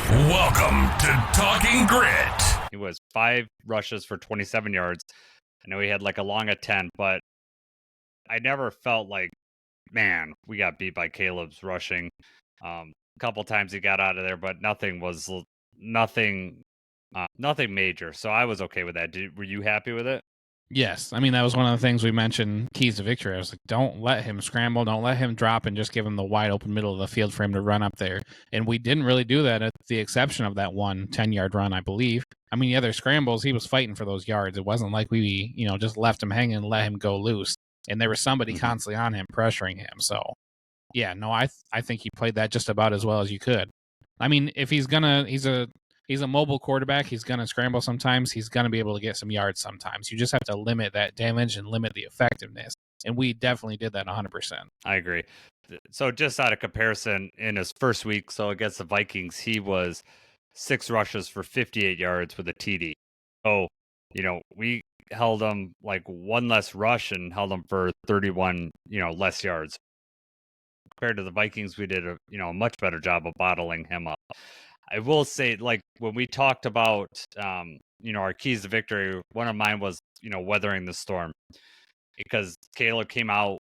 Welcome to Talking Grit. He was 5 rushes for 27 yards. I know he had like a long of 10, but I never felt like, man, we got beat by Caleb's rushing. A couple times he got out of there, but nothing major. So I was okay with that. Were you happy with it? Yes. I mean, that was one of the things we mentioned, keys to victory. I was like, don't let him scramble. Don't let him drop and just give him the wide open middle of the field for him to run up there. And we didn't really do that at the exception of that one 10-yard run, I believe. I mean, the other scrambles, he was fighting for those yards. It wasn't like we, just left him hanging and let him go loose. And there was somebody constantly on him pressuring him. So, yeah, no, I think he played that just about as well as you could. I mean, if he's a mobile quarterback. He's going to scramble sometimes. He's going to be able to get some yards sometimes. You just have to limit that damage and limit the effectiveness. And we definitely did that 100%. I agree. So just out of comparison, in his first week, so against the Vikings, he was 6 rushes for 58 yards with a TD. So, we held him like one less rush and held him for 31, less yards. Compared to the Vikings, we did a much better job of bottling him up. I will say, like, when we talked about, our keys to victory, one of mine was, weathering the storm. Because Caleb came out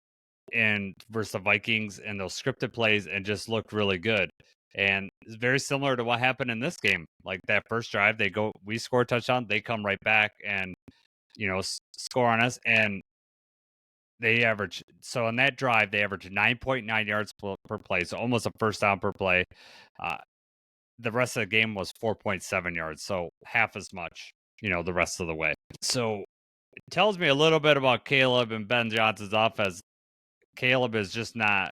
versus the Vikings and those scripted plays and just looked really good. And it's very similar to what happened in this game. Like that first drive, we score a touchdown, they come right back and, score on us. And so on that drive, they averaged 9.9 yards per play. So almost a first down per play. The rest of the game was 4.7 yards. So half as much, the rest of the way. So it tells me a little bit about Caleb and Ben Johnson's offense. Caleb is just not,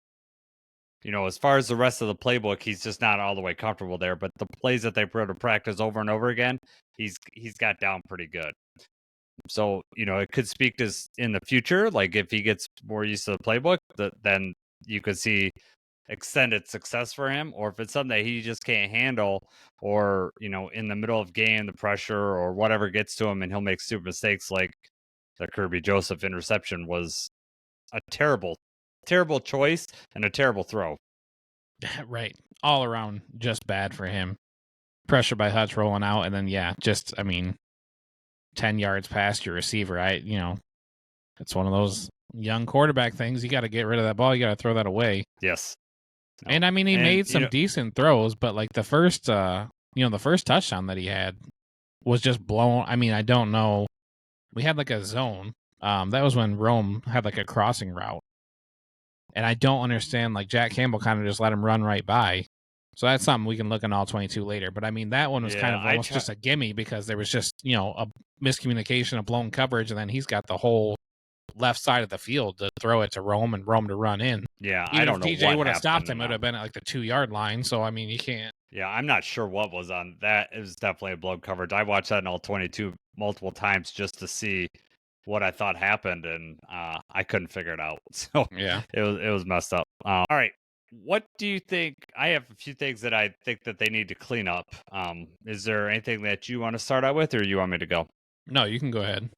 as far as the rest of the playbook, he's just not all the way comfortable there. But the plays that they put to practice over and over again, he's got down pretty good. So, it could speak to in the future, like if he gets more used to the playbook, then you could see extended success for him. Or if it's something that he just can't handle, or, in the middle of game, the pressure or whatever gets to him and he'll make stupid mistakes like the Kirby Joseph interception was a terrible choice and a terrible throw. Right. All around just bad for him. Pressure by Hutch rolling out, and then 10 yards past your receiver. It's one of those young quarterback things. You got to get rid of that ball. You got to throw that away. Yes. No. And I mean, he made some decent throws, but like the first touchdown that he had was just blown. I mean, I don't know. We had like a zone. That was when Rome had like a crossing route. And I don't understand, like Jack Campbell kind of just let him run right by. So that's something we can look in all 22 later. But I mean, that one was kind of almost just a gimme because there was just, a miscommunication, a blown coverage, and then he's got the whole left side of the field to throw it to Rome and Rome to run in. Yeah, even I don't know. If TJ would have stopped him, it would have been at like the 2-yard line. So I mean, you can't. Yeah, I'm not sure what was on that. It was definitely a blown coverage. I watched that in all 22 multiple times just to see what I thought happened, and I couldn't figure it out. So yeah, it was messed up. All right. What do you think? I have a few things that I think that they need to clean up. Is there anything that you want to start out with, or you want me to go? No, you can go ahead.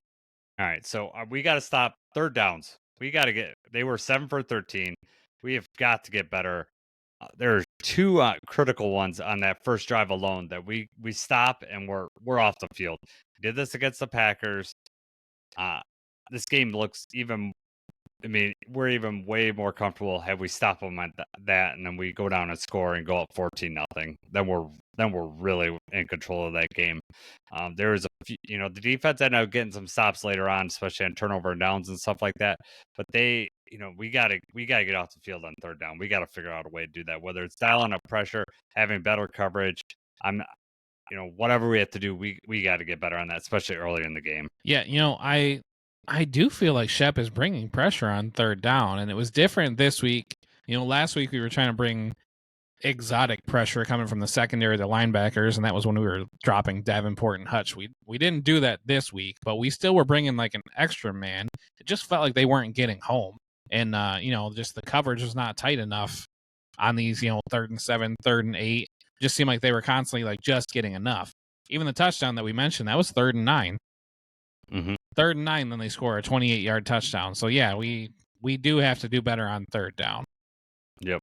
All right. So we got to stop third downs. They were 7 for 13. We have got to get better. There are 2 critical ones on that first drive alone that we stop and we're off the field. We did this against the Packers. This game looks we're even way more comfortable had we stopped them at that, and then we go down and score and go up 14-0. Then we're really in control of that game. There was a few, the defense ended up getting some stops later on, especially on turnover and downs and stuff like that. But we gotta get off the field on third down. We gotta figure out a way to do that, whether it's dialing up pressure, having better coverage. Whatever we have to do, we got to get better on that, especially early in the game. Yeah, I do feel like Shep is bringing pressure on third down, and it was different this week. Last week we were trying to bring exotic pressure coming from the secondary, the linebackers, and that was when we were dropping Davenport and Hutch. We didn't do that this week, but we still were bringing like an extra man. It just felt like they weren't getting home, and just the coverage was not tight enough on these 3rd and 7, 3rd and 8. It just seemed like they were constantly like just getting enough. Even the touchdown that we mentioned, that was 3rd and 9. Mm-hmm. 3rd and 9, then they score a 28-yard touchdown. So yeah, we do have to do better on third down. Yep.